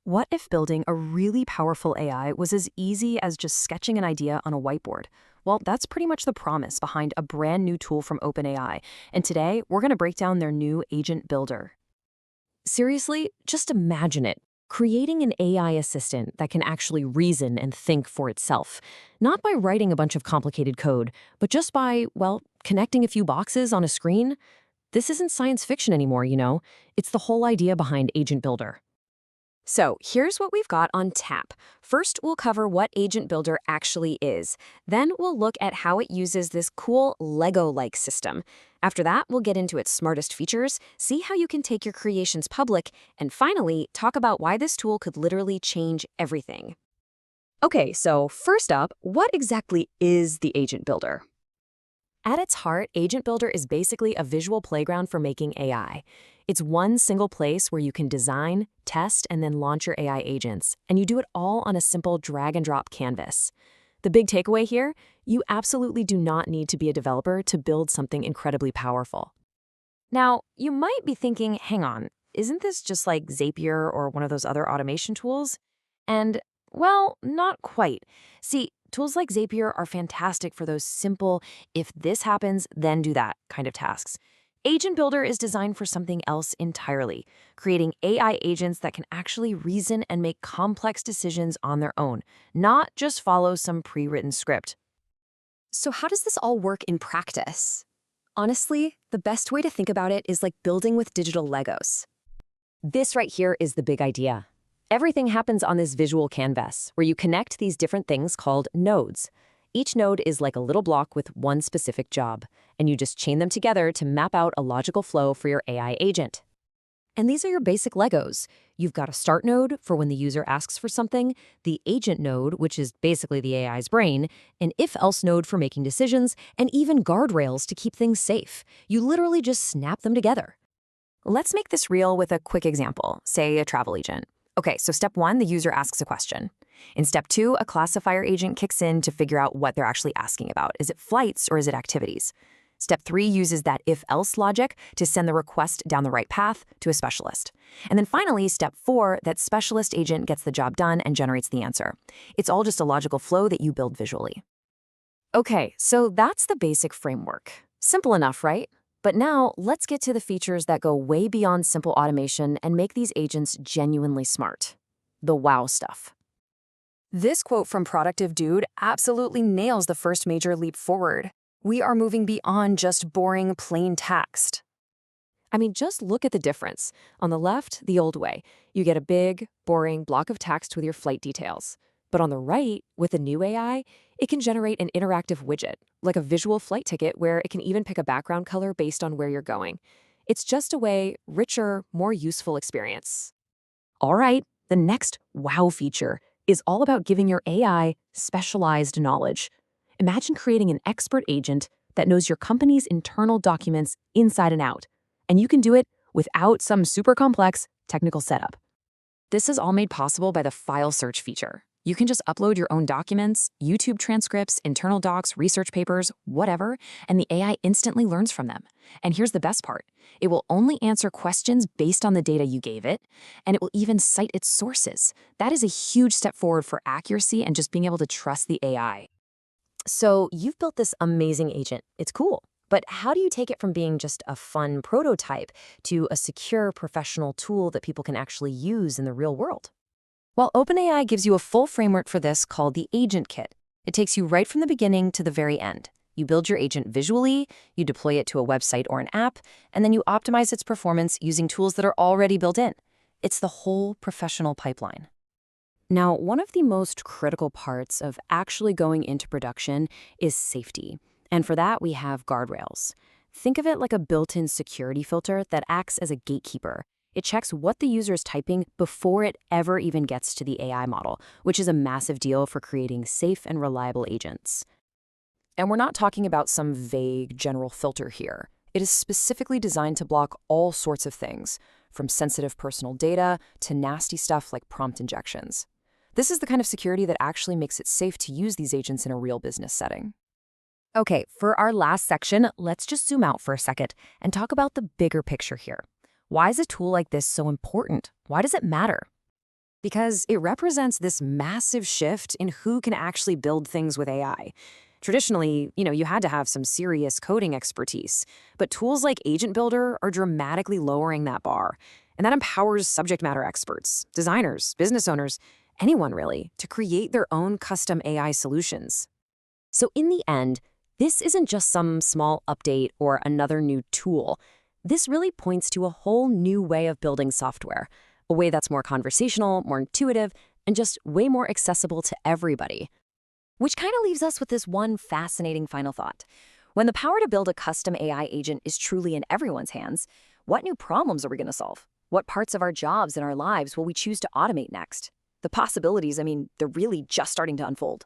What if building a really powerful AI was as easy as just sketching an idea on a whiteboard? Well, that's pretty much the promise behind a brand new tool from OpenAI. And today, we're going to break down their new agent builder. Seriously, just imagine it. Creating an AI assistant that can actually reason and think for itself. Not by writing a bunch of complicated code, but just by, well, connecting a few boxes on a screen. This isn't science fiction anymore, you know? It's the whole idea behind Agent Builder. So here's what we've got on tap. First, we'll cover what Agent Builder actually is. Then we'll look at how it uses this cool Lego-like system. After that, we'll get into its smartest features, see how you can take your creations public, and finally, talk about why this tool could literally change everything. Okay, so first up, what exactly is the Agent Builder? At its heart, Agent Builder is basically a visual playground for making AI. It's one single place where you can design, test, and then launch your AI agents, and you do it all on a simple drag-and-drop canvas. The big takeaway here? You absolutely do not need to be a developer to build something incredibly powerful. Now, you might be thinking, hang on, isn't this just like Zapier or one of those other automation tools? And, well, not quite. See, tools like Zapier are fantastic for those simple, if this happens, then do that kind of tasks. Agent Builder is designed for something else entirely, creating AI agents that can actually reason and make complex decisions on their own, not just follow some pre-written script. So how does this all work in practice? Honestly, the best way to think about it is like building with digital Legos. This right here is the big idea. Everything happens on this visual canvas, where you connect these different things called nodes. Each node is like a little block with one specific job, and you just chain them together to map out a logical flow for your AI agent. And these are your basic Legos. You've got a start node for when the user asks for something, the agent node, which is basically the AI's brain, an if-else node for making decisions, and even guardrails to keep things safe. You literally just snap them together. Let's make this real with a quick example, say a travel agent. Okay, so step 1, the user asks a question. In step 2, a classifier agent kicks in to figure out what they're actually asking about. Is it flights or is it activities? Step 3 uses that if-else logic to send the request down the right path to a specialist. And then finally, step 4, that specialist agent gets the job done and generates the answer. It's all just a logical flow that you build visually. Okay, so that's the basic framework. Simple enough, right? But now, let's get to the features that go way beyond simple automation and make these agents genuinely smart. The wow stuff. This quote from Productive Dude absolutely nails the first major leap forward. We are moving beyond just boring, plain text. I mean, just look at the difference. On the left, the old way. You get a big, boring block of text with your flight details. But on the right, with the new AI, it can generate an interactive widget, like a visual flight ticket where it can even pick a background color based on where you're going. It's just a way, richer, more useful experience. All right, the next wow feature is all about giving your AI specialized knowledge. Imagine creating an expert agent that knows your company's internal documents inside and out, and you can do it without some super complex technical setup. This is all made possible by the file search feature. You can just upload your own documents, YouTube transcripts, internal docs, research papers, whatever, and the AI instantly learns from them. And here's the best part. It will only answer questions based on the data you gave it, and it will even cite its sources. That is a huge step forward for accuracy and just being able to trust the AI. So you've built this amazing agent. It's cool. But how do you take it from being just a fun prototype to a secure professional tool that people can actually use in the real world? Well, OpenAI gives you a full framework for this called the Agent Kit. It takes you right from the beginning to the very end. You build your agent visually, you deploy it to a website or an app, and then you optimize its performance using tools that are already built in. It's the whole professional pipeline. Now, one of the most critical parts of actually going into production is safety. And for that, we have guardrails. Think of it like a built-in security filter that acts as a gatekeeper. It checks what the user is typing before it ever even gets to the AI model, which is a massive deal for creating safe and reliable agents. And we're not talking about some vague general filter here. It is specifically designed to block all sorts of things, from sensitive personal data to nasty stuff like prompt injections. This is the kind of security that actually makes it safe to use these agents in a real business setting. Okay, for our last section, let's just zoom out for a second and talk about the bigger picture here. Why is a tool like this so important? Why does it matter? because it represents this massive shift in who can actually build things with AI. Traditionally, you had to have some serious coding expertise, but tools like Agent Builder are dramatically lowering that bar. And that empowers subject matter experts, designers, business owners, anyone really, to create their own custom AI solutions. So in the end, this isn't just some small update or another new tool. This really points to a whole new way of building software, a way that's more conversational, more intuitive, and just way more accessible to everybody. Which kind of leaves us with this one fascinating final thought. When the power to build a custom AI agent is truly in everyone's hands, what new problems are we going to solve? What parts of our jobs and our lives will we choose to automate next? The possibilities, they're really just starting to unfold.